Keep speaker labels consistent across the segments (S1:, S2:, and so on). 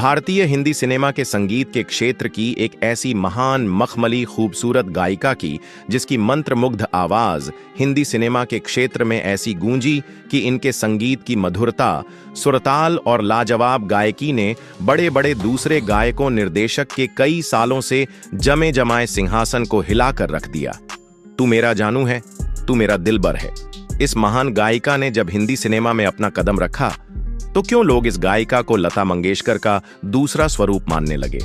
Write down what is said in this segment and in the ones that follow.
S1: भारतीय हिंदी सिनेमा के संगीत के क्षेत्र की एक ऐसी महान मखमली खूबसूरत गायिका की जिसकी मंत्रमुग्ध आवाज हिंदी सिनेमा के क्षेत्र में ऐसी गूंजी कि इनके संगीत की मधुरता, सुरताल और लाजवाब गायकी ने बड़े बड़े दूसरे गायकों निर्देशक के कई सालों से जमे जमाए सिंहासन को हिलाकर रख दिया। तू मेरा जानू है, तू मेरा दिलबर है। इस महान गायिका ने जब हिंदी सिनेमा में अपना कदम रखा तो क्यों लोग इस गायिका को लता मंगेशकर का दूसरा स्वरूप मानने लगे।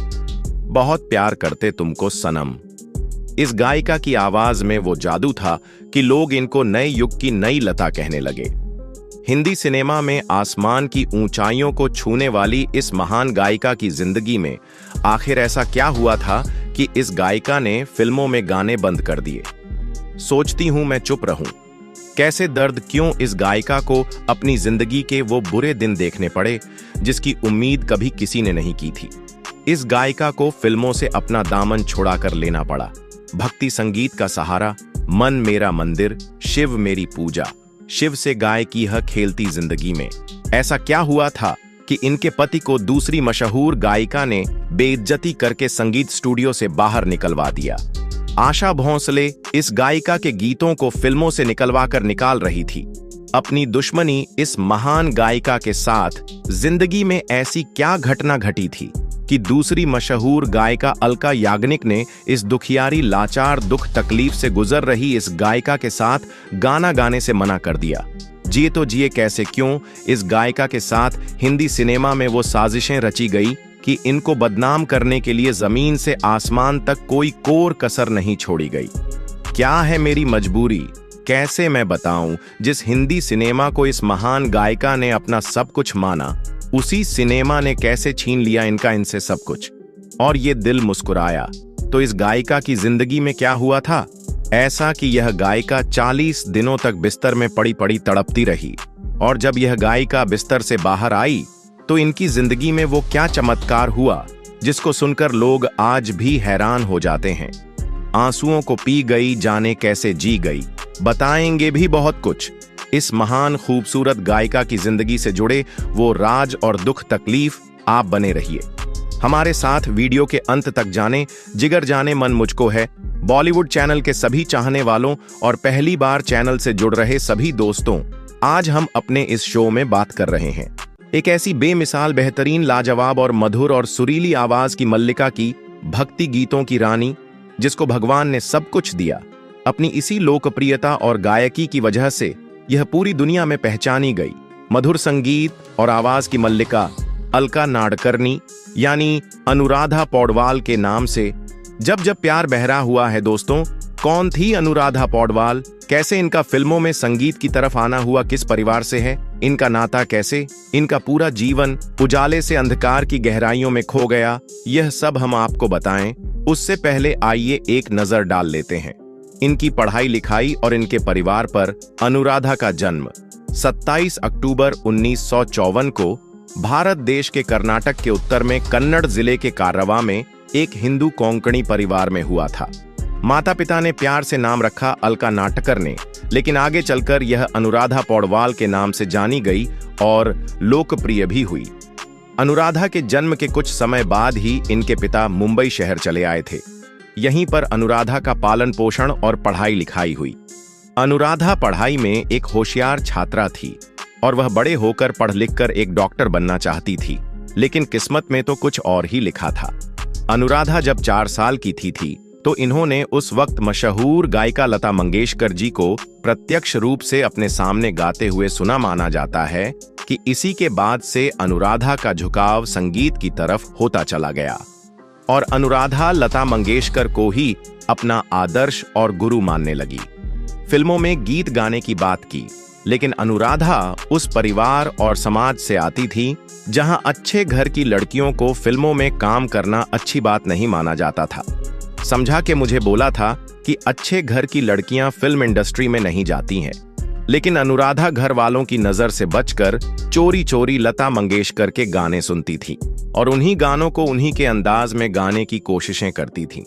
S1: बहुत प्यार करते तुमको सनम। इस गायिका की आवाज में वो जादू था कि लोग इनको नए युग की नई लता कहने लगे। हिंदी सिनेमा में आसमान की ऊंचाइयों को छूने वाली इस महान गायिका की जिंदगी में आखिर ऐसा क्या हुआ था कि इस गायिका ने फिल्मों में गाने बंद कर दिए। सोचती हूं मैं चुप रहूं, कैसे दर्द क्यों इस गायिका को अपनी जिंदगी के वो बुरे दिन देखने पड़े जिसकी उम्मीद कभी किसी ने नहीं की थी। इस गायिका को फिल्मों से अपना दामन छुड़ाकर लेना पड़ा। भक्ति संगीत का सहारा, मन मेरा मंदिर, शिव मेरी पूजा, शिव से गाय की यह खेलती जिंदगी में। ऐसा क्या हुआ था कि इनके पति को दूसरी मशहूर गायिका ने बेइज्जती करके संगीत स्टूडियो से बाहर निकलवा दिया। आशा भोंसले इस गायिका के गीतों को फिल्मों से निकाल रही थी। अपनी दुश्मनी इस महान गायिका के साथ जिंदगी में ऐसी क्या घटना घटी थी कि दूसरी मशहूर गायिका अलका याग्निक ने इस दुखियारी लाचार दुख तकलीफ से गुजर रही इस गायिका के साथ गाना गाने से मना कर दिया। जिए तो जिए कैसे क्यों इस गायिका के साथ हिंदी सिनेमा में वो साजिशें रची गई कि इनको बदनाम करने के लिए जमीन से आसमान तक कोई कोर कसर नहीं छोड़ी गई। क्या है मेरी मजबूरी, कैसे मैं बताऊं, जिस हिंदी सिनेमा को इस महान गायिका ने अपना सब कुछ माना, उसी सिनेमा ने कैसे छीन लिया इनसे सब कुछ। और ये दिल मुस्कुराया तो इस गायिका की जिंदगी में क्या हुआ था ऐसा कि यह गायिका 40 दिनों तक बिस्तर में पड़ी पड़ी तड़पती रही। और जब यह गायिका बिस्तर से बाहर आई तो इनकी जिंदगी में वो क्या चमत्कार हुआ जिसको सुनकर लोग आज भी हैरान हो जाते हैं। आंसुओं को पी गई, जाने कैसे जी गई, बताएंगे भी बहुत कुछ। इस महान खूबसूरत गायिका की जिंदगी से जुड़े वो राज और दुख तकलीफ आप बने रहिए हमारे साथ। वीडियो के अंत तक जाने, जिगर जाने मन मुझको है। बॉलीवुड चैनल के सभी चाहने वालों और पहली बार चैनल से जुड़ रहे सभी दोस्तों, आज हम अपने इस शो में बात कर रहे हैं एक ऐसी बेमिसाल, बेहतरीन, लाजवाब और मधुर और सुरीली आवाज की मल्लिका की, भक्ति गीतों की रानी, जिसको भगवान ने सब कुछ दिया। अपनी इसी लोकप्रियता और गायकी की वजह से यह पूरी दुनिया में पहचानी गई। मधुर संगीत और आवाज की मल्लिका अलका नाडकर्णी यानी अनुराधा पौडवाल के नाम से जब जब प्यार बहरा हुआ है दोस्तों। कौन थी अनुराधा पौडवाल, कैसे इनका फिल्मों में संगीत की तरफ आना हुआ, किस परिवार से है, इनका नाता कैसे, इनका पूरा जीवन उजाले से अंधकार की गहराइयों में खो गया, यह सब हम आपको बताएं। उससे पहले आइए एक नजर डाल लेते हैं इनकी पढ़ाई लिखाई और इनके परिवार पर। अनुराधा का जन्म 27 अक्टूबर 1954 को भारत देश के कर्नाटक के उत्तर में कन्नड़ जिले के कारवा में एक हिंदू कोंकणी परिवार में हुआ था। माता पिता ने प्यार से नाम रखा अलका नाटकर ने, लेकिन आगे चलकर यह अनुराधा पौडवाल के नाम से जानी गई और लोकप्रिय भी हुई। अनुराधा के जन्म के कुछ समय बाद ही इनके पिता मुंबई शहर चले आए थे। यहीं पर अनुराधा का पालन पोषण और पढ़ाई लिखाई हुई। अनुराधा पढ़ाई में एक होशियार छात्रा थी और वह बड़े होकर पढ़ लिखकर एक डॉक्टर बनना चाहती थी, लेकिन किस्मत में तो कुछ और ही लिखा था। अनुराधा जब 4 साल की थी तो इन्होंने उस वक्त मशहूर गायिका लता मंगेशकर जी को प्रत्यक्ष रूप से अपने सामने गाते हुए सुना। माना जाता है कि इसी के बाद से अनुराधा का झुकाव संगीत की तरफ होता चला गया और अनुराधा लता मंगेशकर को ही अपना आदर्श और गुरु मानने लगी। फिल्मों में गीत गाने की बात की, लेकिन अनुराधा उस परिवार और समाज से आती थी जहां अच्छे घर की लड़कियों को फिल्मों में काम करना अच्छी बात नहीं माना जाता था। समझा के मुझे बोला था कि अच्छे घर की लड़कियां फिल्म इंडस्ट्री में नहीं जाती हैं, लेकिन अनुराधा घर वालों की नजर से बचकर चोरी चोरी लता मंगेशकर के गाने सुनती थी और उन्हीं गानों को उन्हीं के अंदाज में गाने की कोशिशें करती थी।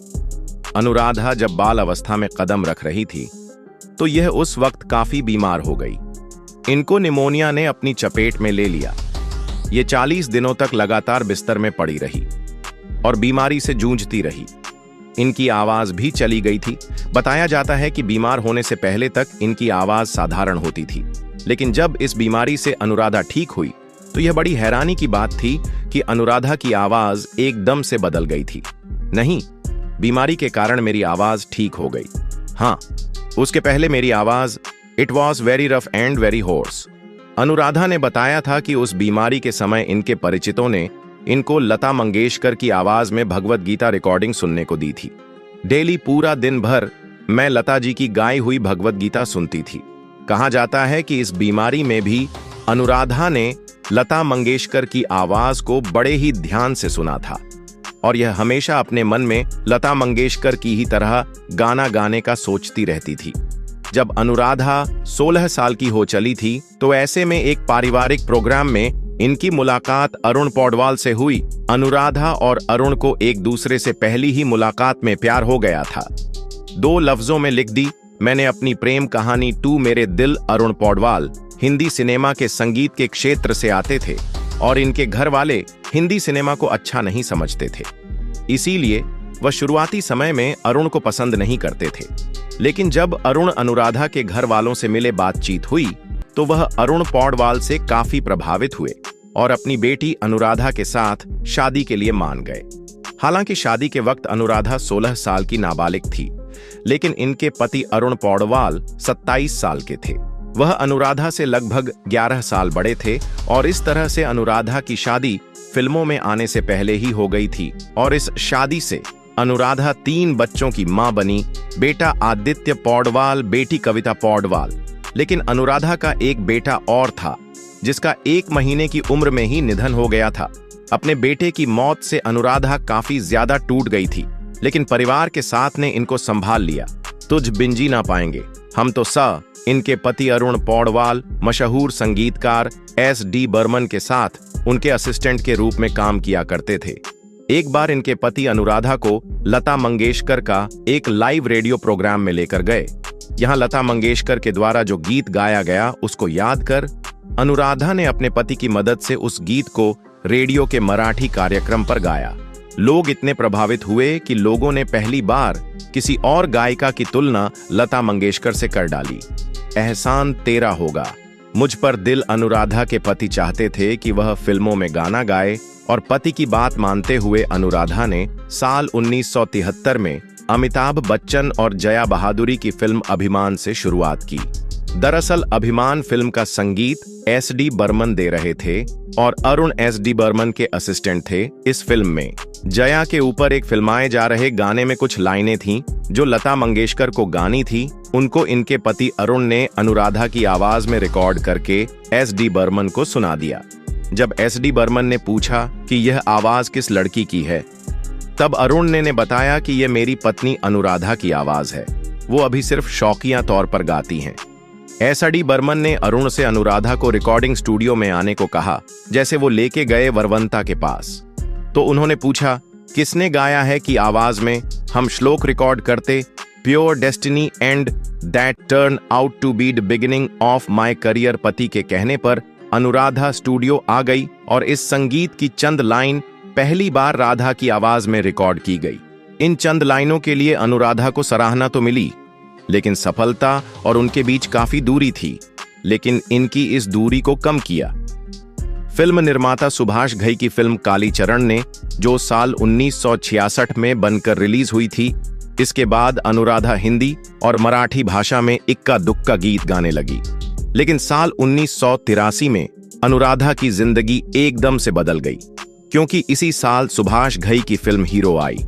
S1: अनुराधा जब बाल अवस्था में कदम रख रही थी तो यह उस वक्त काफी बीमार हो गई। इनको निमोनिया ने अपनी चपेट में ले लिया। ये 40 दिनों तक लगातार बिस्तर में पड़ी रही और बीमारी से जूझती रही। इनकी आवाज भी चली गई थी। बताया जाता है कि बीमार होने से पहले तक इनकी आवाज साधारण होती थी, लेकिन जब इस बीमारी से अनुराधा ठीक हुई तो यह बड़ी हैरानी की बात थी कि अनुराधा की आवाज एकदम से बदल गई थी। नहीं, बीमारी के कारण मेरी आवाज ठीक हो गई। हाँ, उसके पहले मेरी आवाज it was very rough and very hoarse. Anuradha ने बताया था कि उस बीमारी के समय इनके परिचितों ने इनको लता मंगेशकर की आवाज में भगवत गीता रिकॉर्डिंग सुनने को दी थी। डेली पूरा दिन भर मैं लता जी की गाई हुई भगवत गीता सुनती थी। कहा जाता है कि इस बीमारी में भी अनुराधा ने लता मंगेशकर की आवाज को बड़े ही ध्यान से सुना था और यह हमेशा अपने मन में लता मंगेशकर की ही तरह गाना गाने का सोचती रहती थी। जब अनुराधा 16 साल की हो चली थी तो ऐसे में एक पारिवारिक प्रोग्राम में इनकी मुलाकात अरुण पौडवाल से हुई। अनुराधा और अरुण को एक दूसरे से पहली ही मुलाकात में प्यार हो गया था। 2 लफ्जों में लिख दी मैंने अपनी प्रेम कहानी तू मेरे दिल। अरुण पौडवाल हिंदी सिनेमा के संगीत के क्षेत्र से आते थे और इनके घर वाले हिंदी सिनेमा को अच्छा नहीं समझते थे, इसीलिए वह शुरुआती समय में अरुण को पसंद नहीं करते थे। लेकिन जब अरुण अनुराधा के घर वालों से मिले, बातचीत हुई तो वह अरुण पौडवाल से काफी प्रभावित हुए और अपनी बेटी अनुराधा के साथ शादी के लिए मान गए। हालांकि शादी के वक्त अनुराधा 16 साल की नाबालिग थी, लेकिन इनके पति अरुण पौडवाल 27 साल के थे। वह अनुराधा से लगभग 11 साल बड़े थे और इस तरह से अनुराधा की शादी फिल्मों में आने से पहले ही हो गई थी और इस शादी से अनुराधा 3 बच्चों की मां बनी, बेटा आदित्य पौडवाल, बेटी कविता पौडवाल। लेकिन अनुराधा का एक बेटा और था जिसका 1 महीने की उम्र में ही निधन हो गया था। अपने बेटे की मौत से अनुराधा काफी ज्यादा टूट गई थी, लेकिन परिवार के साथ ने इनको संभाल लिया। तुझ बिंजी ना पाएंगे हम तो सा इनके पति अरुण पौडवाल मशहूर संगीतकार SD बर्मन के साथ उनके असिस्टेंट के रूप में काम किया करते थे। एक बार इनके पति अनुराधा को लता मंगेशकर का एक लाइव रेडियो प्रोग्राम में लेकर गए। यहाँ लता मंगेशकर के द्वारा जो गीत गाया गया उसको याद कर अनुराधा ने अपने पति की मदद से उस गीत को रेडियो के मराठी कार्यक्रम पर गाया। लोग इतने प्रभावित हुए कि लोगों ने पहली बार किसी और गायिका की तुलना लता मंगेशकर से कर डाली। एहसान तेरा होगा मुझ पर दिल। अनुराधा के पति चाहते थे कि वह फिल्मों में गाना गाए और पति की बात मानते हुए अनुराधा ने साल 1973 में अमिताभ बच्चन और जया बहादुरी की फिल्म अभिमान से शुरुआत की। दरअसल अभिमान फिल्म का संगीत SD बर्मन दे रहे थे और अरुण SD बर्मन के असिस्टेंट थे। इस फिल्म में जया के ऊपर एक फिल्माए जा रहे गाने में कुछ लाइनें थीं जो लता मंगेशकर को गानी थी। उनको इनके पति अरुण ने अनुराधा की आवाज में रिकॉर्ड करके SD बर्मन को सुना दिया। जब SD बर्मन ने पूछा कि यह आवाज किस लड़की की है, तब अरुण ने बताया कि यह मेरी पत्नी अनुराधा की आवाज है, वो अभी सिर्फ शौकिया तौर पर गाती हैं। SD बर्मन ने अरुण से अनुराधा को रिकॉर्डिंग स्टूडियो में आने को कहा, जैसे वो लेके गए वरवंता के पास। तो उन्होंने पूछा किसने गाया है कि आवाज में हम श्लोक रिकॉर्ड करते, pure destiny and that turn out to be the beginning of my career. पति के कहने पर अनुराधा स्टूडियो आ गई और इस संगीत की चंद लाइन पहली बार राधा की आवाज में रिकॉर्ड की गई। इन चंद लाइनों के लिए अनुराधा को सराहना तो मिली, लेकिन सफलता और उनके बीच काफी दूरी थी। लेकिन इनकी इस दूरी को कम किया फिल्म निर्माता सुभाष घई की फिल्म कालीचरण ने, जो साल 1966 में बनकर रिलीज हुई थी। इसके बाद अनुराधा हिंदी और मराठी भाषा में इक्का दुक्का गीत गाने लगी। लेकिन साल 1983 में अनुराधा की जिंदगी एकदम से बदल गई, क्योंकि इसी साल सुभाष घई की फिल्म हीरो आई।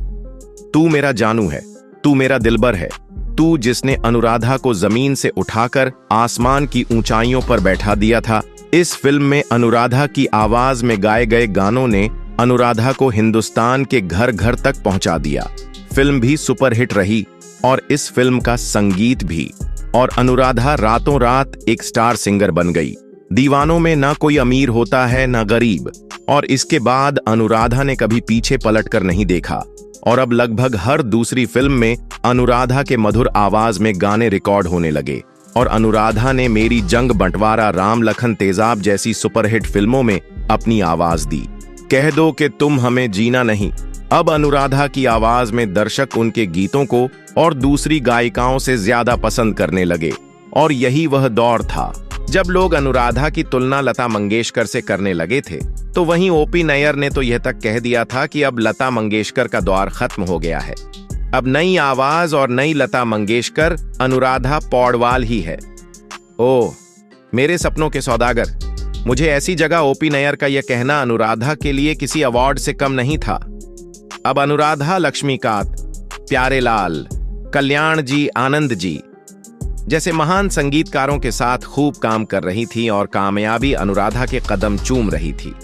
S1: तू मेरा जानू है, तू मेरा दिलबर है, तू, जिसने अनुराधा को जमीन से उठाकर आसमान की ऊंचाइयों पर बैठा दिया था। इस फिल्म में अनुराधा की आवाज में गाए गए गानों ने अनुराधा को हिंदुस्तान के घर घर तक पहुंचा दिया। फिल्म भी सुपरहिट रही और इस फिल्म का संगीत भी, और अनुराधा रातों रात एक स्टार सिंगर बन गई। दीवानों में ना कोई अमीर होता है ना गरीब, और इसके बाद अनुराधा ने कभी पीछे पलटकर नहीं देखा और अब लगभग हर दूसरी फिल्म में अनुराधा के मधुर आवाज में गाने रिकॉर्ड होने लगे। और अनुराधा ने मेरी जंग, बंटवारा, राम लखन तेजाब जैसी सुपरहिट फिल्मों में अपनी आवाज दी। कह दो कि तुम हमें जीना नहीं। अब अनुराधा की आवाज में दर्शक उनके गीतों को और दूसरी गायिकाओं से ज्यादा पसंद करने लगे। और यही वह दौर था जब लोग अनुराधा की तुलना लता मंगेशकर से करने लगे थे। तो वहीं ओपी नैयर ने तो यह तक कह दिया था कि अब लता मंगेशकर का दौर खत्म हो गया है। अब नई आवाज और नई लता मंगेशकर अनुराधा पौडवाल ही है। ओह मेरे सपनों के सौदागर, मुझे ऐसी जगह ओपी नैयर का यह कहना अनुराधा के लिए किसी अवार्ड से कम नहीं था। अब अनुराधा लक्ष्मीकांत, प्यारेलाल, कल्याण जी, आनंद जी जैसे महान संगीतकारों के साथ खूब काम कर रही थी और कामयाबी अनुराधा के कदम चूम रही थी।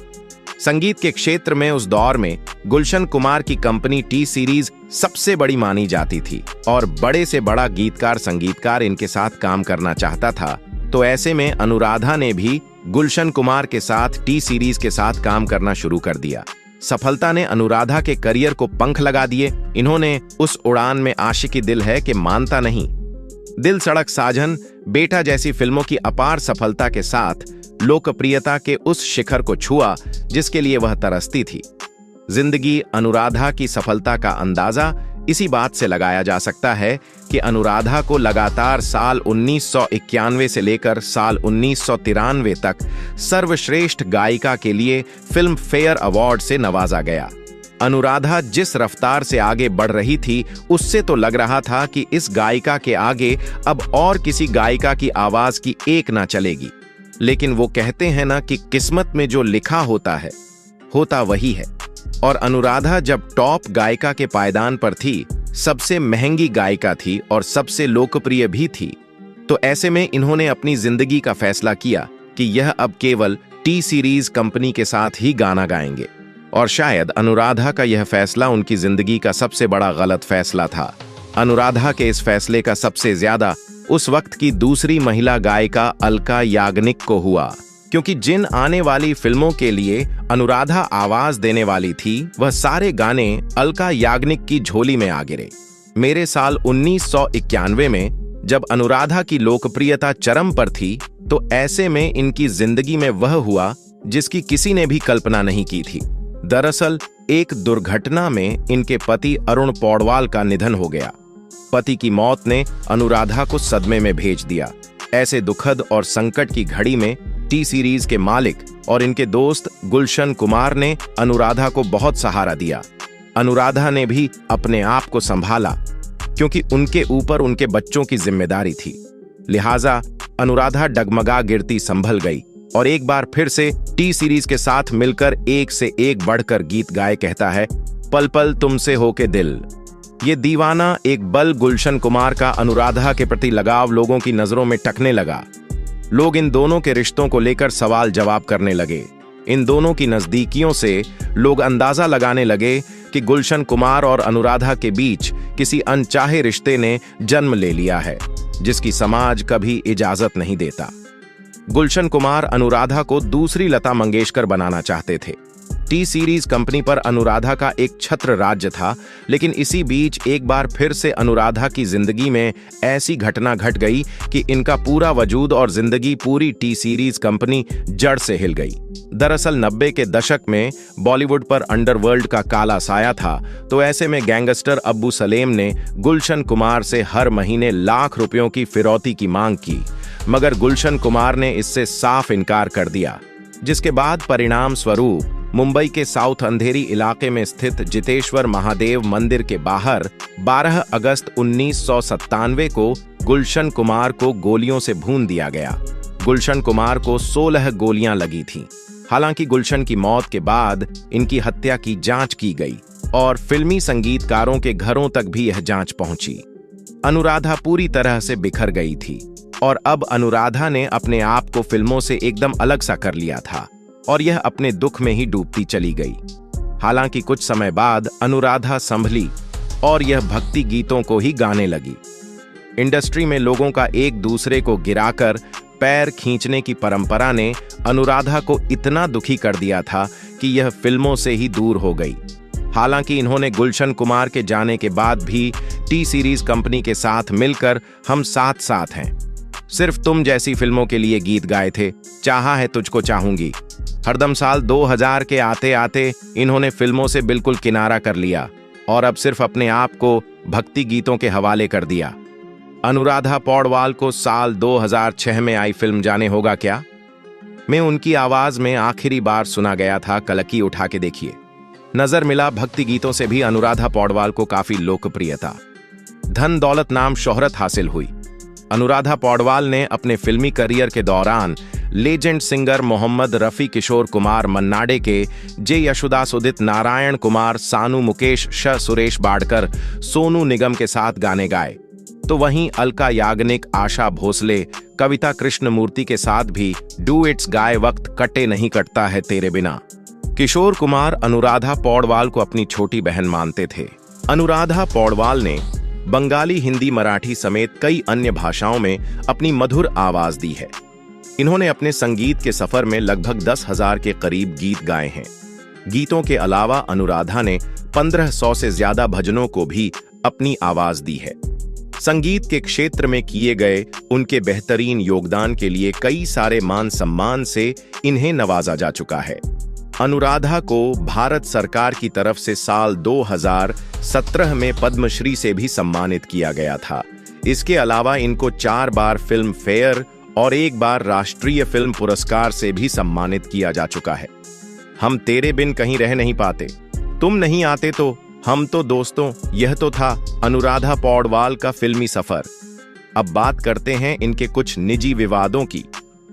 S1: संगीत के क्षेत्र में उस दौर में गुलशन कुमार की कंपनी टी सीरीज सबसे बड़ी मानी जाती थी और बड़े से बड़ा गीतकार संगीतकार इनके साथ काम करना चाहता था। तो ऐसे में अनुराधा ने भी गुलशन कुमार के साथ टी सीरीज के साथ काम करना शुरू कर दिया। सफलता ने अनुराधा के करियर को पंख लगा दिए। इन्होंने उस उड़ान में आशिकी दिल है कि मानता नहीं, दिल सड़क साजन, बेटा जैसी फिल्मों की अपार सफलता के साथ लोकप्रियता के उस शिखर को छुआ जिसके लिए वह तरसती थी। जिंदगी अनुराधा की सफलता का अंदाजा इसी बात से लगाया जा सकता है कि अनुराधा को लगातार साल 1991 से लेकर साल 1993 तक सर्वश्रेष्ठ गायिका के लिए फिल्म फेयर अवार्ड से नवाजा गया। अनुराधा जिस रफ्तार से आगे बढ़ रही थी उससे तो लग रहा था कि इस गायिका के आगे अब और किसी गायिका की आवाज की एक ना चलेगी। लेकिन वो कहते हैं ना कि किस्मत में जो लिखा होता है होता वही है। और अनुराधा जब टॉप गायिका के पायदान पर थी, सबसे महंगी गायिका थी और सबसे लोकप्रिय भी थी। तो ऐसे में इन्होंने अपनी जिंदगी का फैसला किया कि यह अब केवल टी सीरीज कंपनी के साथ ही गाना गाएंगे। और शायद अनुराधा का यह फैसला उनकी जिंदगी का सबसे बड़ा गलत फैसला था। अनुराधा के इस फैसले का सबसे ज्यादा उस वक्त की दूसरी महिला गायिका अलका याग्निक को हुआ, क्योंकि जिन आने वाली फिल्मों के लिए अनुराधा आवाज देने वाली थी वह सारे गाने अलका याग्निक की झोली में आ गिरे। मेरे साल 1991 में जब अनुराधा की लोकप्रियता चरम पर थी, तो ऐसे में इनकी जिंदगी में वह हुआ जिसकी किसी ने भी कल्पना नहीं की थी। दरअसल एक दुर्घटना में इनके पति अरुण पौडवाल का निधन हो गया। पति की मौत ने अनुराधा को सदमे में भेज दिया। ऐसे दुखद और संकट की घड़ी में टी सीरीज के मालिक और इनके दोस्त गुलशन कुमार ने अनुराधा को बहुत सहारा दिया। अनुराधा ने भी अपने आप को संभाला, क्योंकि उनके ऊपर उनके बच्चों की जिम्मेदारी थी। लिहाजा अनुराधा डगमगा गिरती संभल गई और एक बार फिर से टी सीरीज के साथ मिलकर एक से एक बढ़कर गीत गाए। कहता है पल पल तुमसे होके दिल। ये दीवाना एक बल गुलशन कुमार का अनुराधा के प्रति लगाव लोगों की नजरों में टकने लगा। लोग इन दोनों के रिश्तों को लेकर सवाल जवाब करने लगे। इन दोनों की नजदीकियों से लोग अंदाजा लगाने लगे कि गुलशन कुमार और अनुराधा के बीच किसी अनचाहे रिश्ते ने जन्म ले लिया है, जिसकी समाज कभी इजाजत नहीं देता। गुलशन कुमार अनुराधा को दूसरी लता मंगेशकर बनाना चाहते थे। टी सीरीज कंपनी पर अनुराधा का एक छत्र राज्य था, लेकिन इसी बीच एक बार फिर से अनुराधा की जिंदगी में ऐसी घटना घट गई कि इनका पूरा वजूद और जिंदगी पूरी टी सीरीज कंपनी जड़ से हिल गई। दरअसल 90 के दशक में बॉलीवुड पर अंडरवर्ल्ड का काला साया था, तो ऐसे में गैंगस्टर अब्बू सलेम ने गुलशन कुमार से हर महीने लाख रुपयों की फिरौती की मांग की, मगर गुलशन कुमार ने इससे साफ इनकार कर दिया, जिसके बाद परिणाम स्वरूप मुंबई के साउथ अंधेरी इलाके में स्थित जितेश्वर महादेव मंदिर के बाहर 12 अगस्त 1997 को गुलशन कुमार को गोलियों से भून दिया गया। गुलशन कुमार को 16 गोलियां लगी थीं। हालांकि गुलशन की मौत के बाद इनकी हत्या की जांच की गई और फिल्मी संगीतकारों के घरों तक भी यह जांच पहुंची। अनुराधा पूरी तरह से बिखर गई थी और अब अनुराधा ने अपने आप को फिल्मों से एकदम अलग सा कर लिया था और यह अपने दुख में ही डूबती चली गई। हालांकि कुछ समय बाद अनुराधा संभली और यह भक्ति गीतों को ही गाने लगी। इंडस्ट्री में लोगों का एक दूसरे को गिराकर पैर खींचने की परंपरा ने अनुराधा को इतना दुखी कर दिया था कि यह फिल्मों से ही दूर हो गई। हालांकि इन्होंने गुलशन कुमार के जाने के बाद भी टी सीरीज कंपनी के साथ मिलकर हम साथ साथ हैं, सिर्फ तुम जैसी फिल्मों के लिए गीत गाए थे, चाहा है तुझको चाहूंगी। हरदम साल 2000 के आते आते इन्होंने फिल्मों से बिल्कुल किनारा कर लिया और अब सिर्फ अपने आप को भक्ति गीतों के हवाले कर दिया। अनुराधा पौडवाल को साल 2006 में आई फिल्म जाने होगा क्या में उनकी आवाज में आखिरी बार सुना गया था कलकी उठा के देखिए। नजर मिला भक्ति गीतों से भी अनुराधा पौडवाल को काफी लोकप्रियता, धन दौलत नाम शोहरत हासिल हुई। अनुराधा पौडवाल ने अपने फिल्मी करियर के दौरान लेजेंड सिंगर मोहम्मद रफी, किशोर कुमार, मन्नाडे के, जे यशुदास, उदित नारायण कुमार, सानू, मुकेश, सुरेश बाडकर, सोनू निगम के साथ गाने गाए। तो वहीं अलका याग्निक, आशा भोसले, कविता कृष्णमूर्ति के साथ भी डुएट्स गाए वक्त कटे नहीं कटता है तेरे बिना। किशोर कुमार अनुराधा पौडवाल को अपनी छोटी बहन मानते थे। अनुराधा पौडवाल ने बंगाली, हिंदी, मराठी समेत कई अन्य भाषाओं में अपनी मधुर आवाज दी है। इन्होंने अपने संगीत के सफर में लगभग 10,000 के करीब गीत गाए हैं। गीतों के अलावा अनुराधा ने 1500 से ज्यादा भजनों को भी अपनी आवाज दी है। संगीत के क्षेत्र में किए गए उनके बेहतरीन योगदान के लिए कई सारे मान सम्मान से इन्हें नवाजा जा चुका है। अनुराधा को भारत सरकार की तरफ से साल 2017 में पद्मश्री से भी सम्मानित किया गया था। इसके अलावा इनको 4 बार फिल्म फेयर और 1 बार राष्ट्रीय फिल्म पुरस्कार से भी सम्मानित किया जा चुका है। हम तेरे बिन कहीं रह नहीं पाते, तुम नहीं आते तो हम तो दोस्तों, यह तो था अनुराधा पौडवाल का फिल्मी सफर। अब बात करते हैं इनके कुछ निजी विवादों की,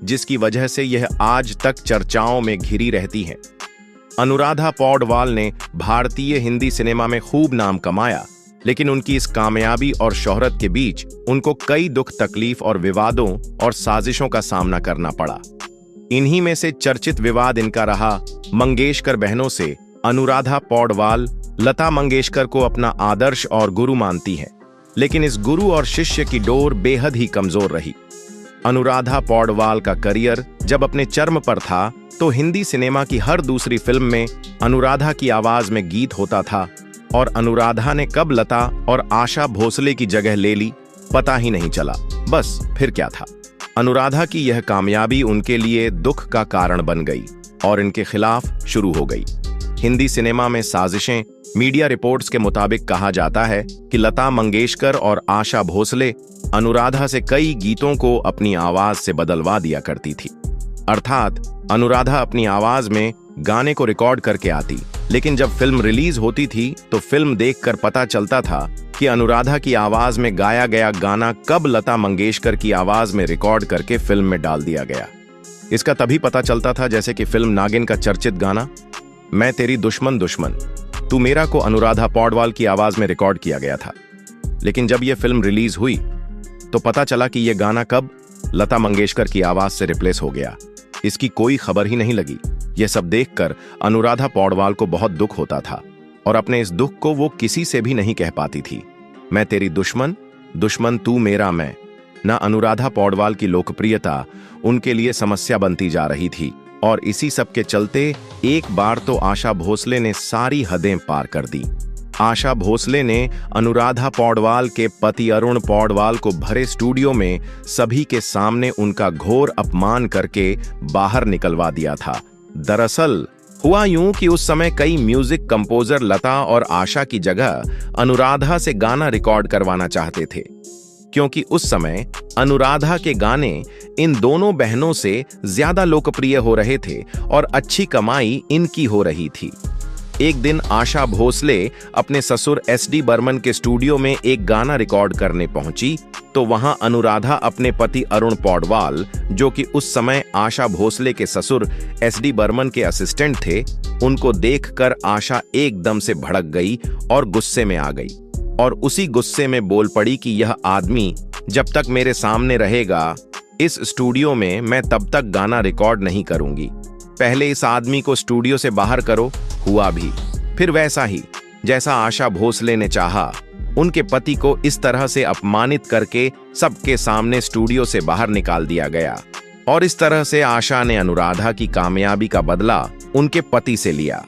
S1: जिसकी वजह से यह आज तक चर्चाओं में घिरी रहती हैं। अनुराधा पौडवाल ने भारतीय हिंदी सिनेमा में खूब नाम कमाया, लेकिन उनकी इस कामयाबी और शोहरत के बीच उनको कई दुख, तकलीफ और विवादों और साजिशों का सामना करना पड़ा। इन्हीं में से चर्चित विवाद इनका रहा मंगेशकर बहनों से। अनुराधा पौडवाल लता मंगेशकर को अपना आदर्श और गुरु मानती है, लेकिन इस गुरु और शिष्य की डोर बेहद ही कमजोर रही। अनुराधा पौडवाल का करियर जब अपने चरम पर था तो हिंदी सिनेमा की हर दूसरी फिल्म में अनुराधा की आवाज में गीत होता था, और अनुराधा ने कब लता और आशा भोसले की जगह ले ली पता ही नहीं चला। बस फिर क्या था, अनुराधा की यह कामयाबी उनके लिए दुख का कारण बन गई और इनके खिलाफ शुरू हो गई हिंदी सिनेमा में साजिशें। मीडिया रिपोर्ट्स के मुताबिक कहा जाता है कि लता मंगेशकर और आशा भोसले अनुराधा से कई गीतों को अपनी आवाज से बदलवा दिया करती थी। अर्थात अनुराधा अपनी आवाज में गाने को रिकॉर्ड करके आती, लेकिन जब फिल्म रिलीज होती थी तो फिल्म देखकर पता चलता था कि अनुराधा की आवाज में गाया गया गाना कब लता मंगेशकर की आवाज में रिकॉर्ड करके फिल्म में डाल दिया गया। इसका तभी पता चलता था जैसे कि फिल्म नागिन का चर्चित गाना मैं तेरी दुश्मन दुश्मन तू मेरा को अनुराधा पौडवाल की आवाज में रिकॉर्ड किया गया था, लेकिन जब यह फिल्म रिलीज हुई तो पता चला कि यह गाना कब लता मंगेशकर की आवाज से रिप्लेस हो गया। इसकी कोई खबर ही नहीं लगी। यह सब देखकर अनुराधा पौडवाल को बहुत दुख होता था और अपने इस दुख को वो किसी से भी नहीं कह पाती थी। मैं तेरी दुश्मन दुश्मन तू मेरा मैं। ना अनुराधा पौडवाल की लोकप्रियता उनके लिए समस्या बनती जा रही थी, और इसी सब के चलते एक बार तो आशा भोसले ने सारी हदें पार कर दी। आशा भोसले ने अनुराधा पौडवाल के पति अरुण पौडवाल को भरे स्टूडियो में सभी के सामने उनका घोर अपमान करके बाहर निकलवा दिया था। दरअसल हुआ यूं कि उस समय कई म्यूजिक कंपोजर लता और आशा की जगह अनुराधा से गाना रिकॉर्ड करवाना चाहते थे, क्योंकि उस समय अनुराधा के गाने इन दोनों बहनों से ज्यादा लोकप्रिय हो रहे थे और अच्छी कमाई इनकी हो रही थी। एक दिन आशा भोसले अपने ससुर SD बर्मन के स्टूडियो में एक गाना रिकॉर्ड करने पहुंची तो वहां अनुराधा अपने पति अरुण पौडवाल, जो कि उस समय आशा भोसले के ससुर SD बर्मन के असिस्टेंट थे, उनको देखकर आशा एकदम से भड़क गई और गुस्से में आ गई और उसी गुस्से में बोल पड़ी कि यह आदमी जब तक मेरे सामने रहेगा इस स्टूडियो में मैं तब तक गाना रिकॉर्ड नहीं करूंगी। पहले इस आदमी को स्टूडियो से बाहर करो। हुआ भी फिर वैसा ही जैसा आशा भोसले ने चाहा। उनके पति को इस तरह से अपमानित करके सबके सामने स्टूडियो से बाहर निकाल दिया गया और इस तरह से आशा ने अनुराधा की कामयाबी का बदला उनके पति से लिया।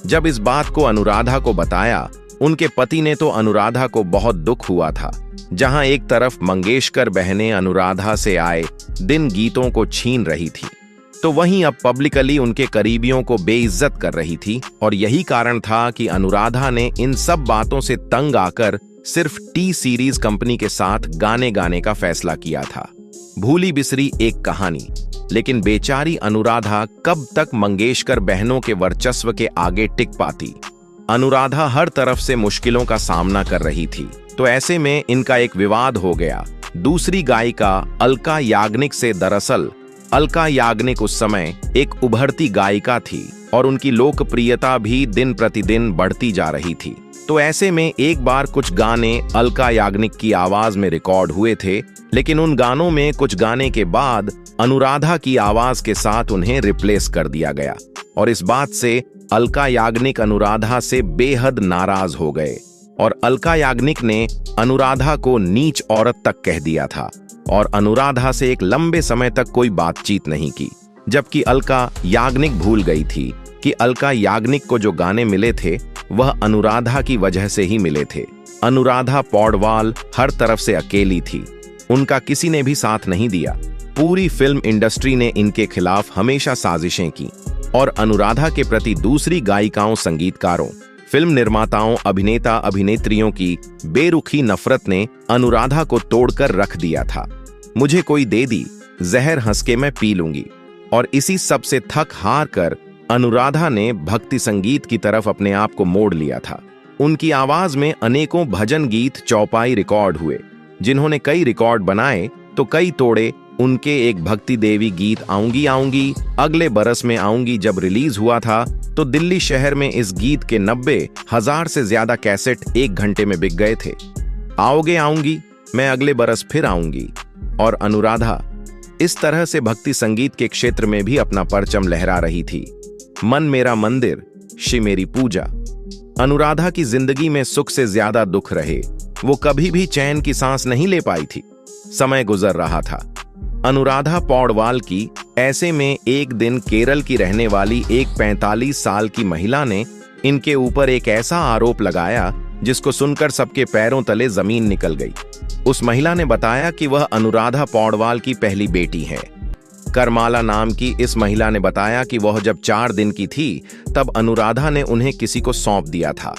S1: जब इस बात को अनुराधा को बताया, उनके पति ने तो अनुराधा को बहुत दुख हुआ था। जहां एक तरफ मंगेशकर बहनें अनुराधा से आए दिन गीतों को छीन रही थी, तो वहीं अब पब्लिकली उनके करीबियों को बेइज्जत कर रही थी। और यही कारण था कि अनुराधा ने इन सब बातों से तंग आकर सिर्फ टी सीरीज कंपनी के साथ गाने गाने का फैसला किया था। भूली बिसरी एक कहानी। लेकिन बेचारी अनुराधा कब तक मंगेशकर बहनों के वर्चस्व के आगे टिक पाती। अनुराधा हर तरफ से मुश्किलों का सामना कर रही थी, तो ऐसे में इनका एक विवाद हो गया दूसरी गायिका अलका याग्निक से। दरअसल अलका याग्निक उस समय एक उभरती गायिका थी और उनकी लोकप्रियता भी दिन प्रतिदिन बढ़ती जा रही थी। तो ऐसे में एक बार कुछ गाने अलका याग्निक की आवाज में रिकॉर्ड हुए थे, लेकिन उन गानों में कुछ गाने के बाद अनुराधा की आवाज के साथ उन्हें रिप्लेस कर दिया गया। और इस बात से अलका याग्निक अनुराधा से बेहद नाराज हो गए और अलका याग्निक ने अनुराधा को नीच औरत तक कह दिया था और अनुराधा से एक लंबे समय तक कोई बातचीत नहीं की। जबकि अलका याग्निक भूल गई थी कि अलका याग्निक को जो गाने मिले थे वह अनुराधा की वजह से ही मिले थे। अनुराधा पौडवाल हर तरफ से अकेली थी, उनका किसी ने भी साथ नहीं दिया। पूरी फिल्म इंडस्ट्री ने इनके खिलाफ हमेशा साजिशें की और अनुराधा के प्रति दूसरी गायिकाओं, संगीतकारों, फिल्म निर्माताओं, अभिनेता अभिनेत्रियों की बेरुखी नफरत ने अनुराधा को तोड़कर रख दिया था। मुझे कोई दे दी, जहर हंस के मैं पी लूंगी। और इसी सब से थक हार कर अनुराधा ने भक्ति संगीत की तरफ अपने आप को मोड़ लिया था। उनकी आवाज में अनेकों भजन गीत, चौपाई रिकॉर्ड हुए, जिन्होंने कई रिकॉर्ड बनाए तो कई तोड़े। उनके एक भक्ति देवी गीत आऊंगी आऊंगी अगले बरस में आऊंगी जब रिलीज हुआ था तो दिल्ली शहर में इस गीत के 90,000 से ज्यादा कैसेट 1 घंटे में बिक गए थे। आओगे आऊंगी, मैं अगले बरस फिर आऊंगी। और अनुराधा इस तरह से भक्ति संगीत के क्षेत्र में भी अपना परचम लहरा रही थी। मन मेरा मंदिर, शिव मेरी पूजा। अनुराधा की जिंदगी में सुख से ज्यादा दुख रहे, वो कभी भी चैन की सांस नहीं ले पाई थी। समय गुजर रहा था अनुराधा पौडवाल की। ऐसे में एक दिन केरल की रहने वाली एक 45 साल की महिला ने इनके ऊपर एक ऐसा आरोप लगाया जिसको सुनकर सबके पैरों तले जमीन निकल गई। उस महिला ने बताया कि वह अनुराधा पौडवाल की पहली बेटी है। करमाला नाम की इस महिला ने बताया कि वह जब 4 दिन की थी तब अनुराधा ने उन्हें किसी को सौंप दिया था।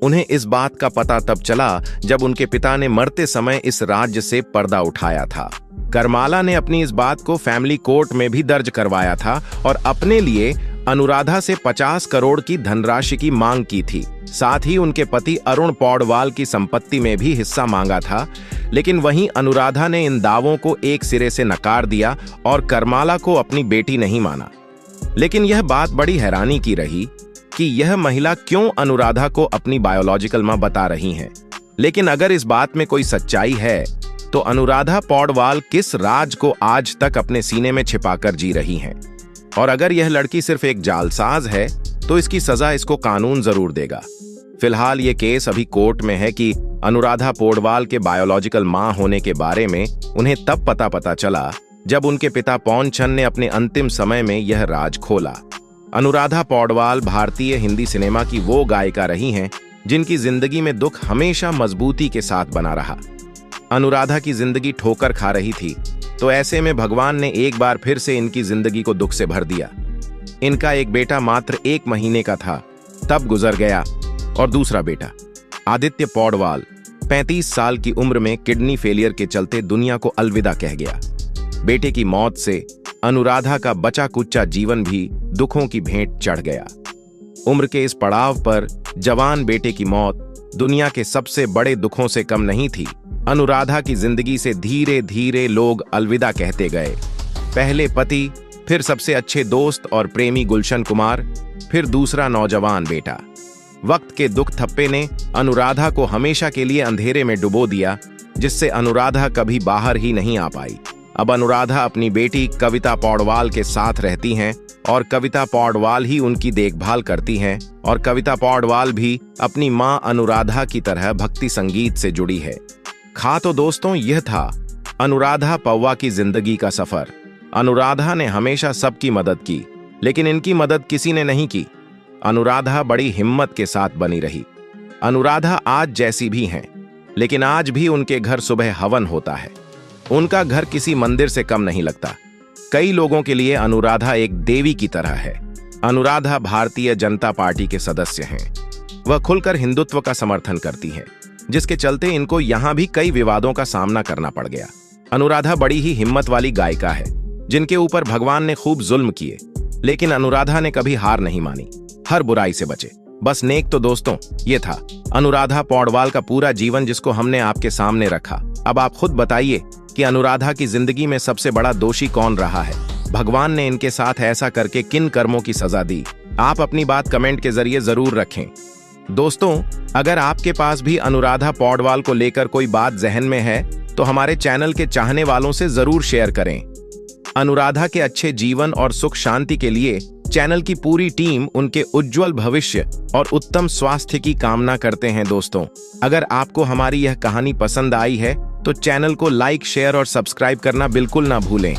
S1: उन्हें इस बात का पता तब चला जब उनके पिता ने मरते समय इस राज्य से पर्दा उठाया था। करमाला ने अपनी इस बात को फैमिली कोर्ट में भी दर्ज करवाया था और अपने लिए अनुराधा से 50 करोड़ की धनराशि की मांग की थी। साथ ही उनके पति अरुण पौडवाल की संपत्ति में भी हिस्सा मांगा था। लेकिन वहीं अनुराधा ने इन दावों को एक सिरे से नकार दिया और करमाला को अपनी बेटी नहीं माना। लेकिन यह बात बड़ी हैरानी की रही कि यह महिला क्यों अनुराधा को अपनी बायोलॉजिकल मां बता रही हैं। लेकिन अगर इस बात में कोई सच्चाई है तो अनुराधा पौडवाल किस राज को आज तक अपने सीने में छिपाकर जी रही हैं। और अगर यह लड़की सिर्फ एक जालसाज है तो इसकी सजा इसको कानून जरूर देगा। फिलहाल ये केस अभी कोर्ट में है कि अनुराधा पौडवाल के बायोलॉजिकल मां होने के बारे में उन्हें तब पता चला जब उनके पिता पौनचंद ने अपने अंतिम समय में यह राज खोला। अनुराधा पौडवाल भारतीय हिंदी सिनेमा की वो गायिका रही हैं जिनकी जिंदगी में दुख हमेशा मजबूती के साथ बना रहा। अनुराधा की जिंदगी ठोकर खा रही थी, तो ऐसे में भगवान ने एक बार फिर से इनकी जिंदगी को दुख से भर दिया। इनका एक बेटा मात्र 1 महीने का था तब गुजर गया और दूसरा बेटा आदित्य पौडवाल 35 साल की उम्र में किडनी फेलियर के चलते दुनिया को अलविदा कह गया। बेटे की मौत से अनुराधा का बचा कुचा जीवन भी दुखों की भेंट चढ़ गया। उम्र के इस पड़ाव पर जवान बेटे की मौत दुनिया के सबसे बड़े दुखों से कम नहीं थी। अनुराधा की जिंदगी से धीरे धीरे लोग अलविदा कहते गए। पहले पति, फिर सबसे अच्छे दोस्त और प्रेमी गुलशन कुमार, फिर दूसरा नौजवान बेटा। वक्त के दुख थप्पे ने अनुराधा को हमेशा के लिए अंधेरे में डुबो दिया, जिससे अनुराधा कभी बाहर ही नहीं आ पाई। अब अनुराधा अपनी बेटी कविता पौडवाल के साथ रहती हैं और कविता पौडवाल ही उनकी देखभाल करती हैं और कविता पौडवाल भी अपनी मां अनुराधा की तरह भक्ति संगीत से जुड़ी है। तो दोस्तों, यह था अनुराधा पौवा की जिंदगी का सफर। अनुराधा ने हमेशा सबकी मदद की, लेकिन इनकी मदद किसी ने नहीं की। अनुराधा बड़ी हिम्मत के साथ बनी रही। अनुराधा आज जैसी भी हैं, लेकिन आज भी उनके घर सुबह हवन होता है। उनका घर किसी मंदिर से कम नहीं लगता। कई लोगों के लिए अनुराधा एक देवी की तरह है। अनुराधा भारतीय जनता पार्टी के सदस्य हैं। वह खुलकर हिंदुत्व का समर्थन करती हैं, जिसके चलते इनको यहां भी कई विवादों का सामना करना पड़ गया। अनुराधा बड़ी ही हिम्मत वाली गायिका है, जिनके ऊपर भगवान ने खूब जुल्म किए, लेकिन अनुराधा ने कभी हार नहीं मानी। हर बुराई से बचे, बस नेक। तो दोस्तों, ये था अनुराधा पौडवाल का पूरा जीवन, जिसको हमने आपके सामने रखा। अब आप खुद बताइए कि अनुराधा की जिंदगी में सबसे बड़ा दोषी कौन रहा है? भगवान ने इनके साथ ऐसा करके किन कर्मों की सजा दी? आप अपनी बात कमेंट के जरिए जरूर रखें। दोस्तों, अगर आपके पास भी अनुराधा पौडवाल को लेकर कोई बात जहन में है तो हमारे चैनल के चाहने वालों से जरूर शेयर करें। अनुराधा के अच्छे जीवन और सुख शांति के लिए चैनल की पूरी टीम उनके उज्जवल भविष्य और उत्तम स्वास्थ्य की कामना करते हैं। दोस्तों, अगर आपको हमारी यह कहानी पसंद आई है तो चैनल को लाइक, शेयर और सब्सक्राइब करना बिल्कुल ना भूलें।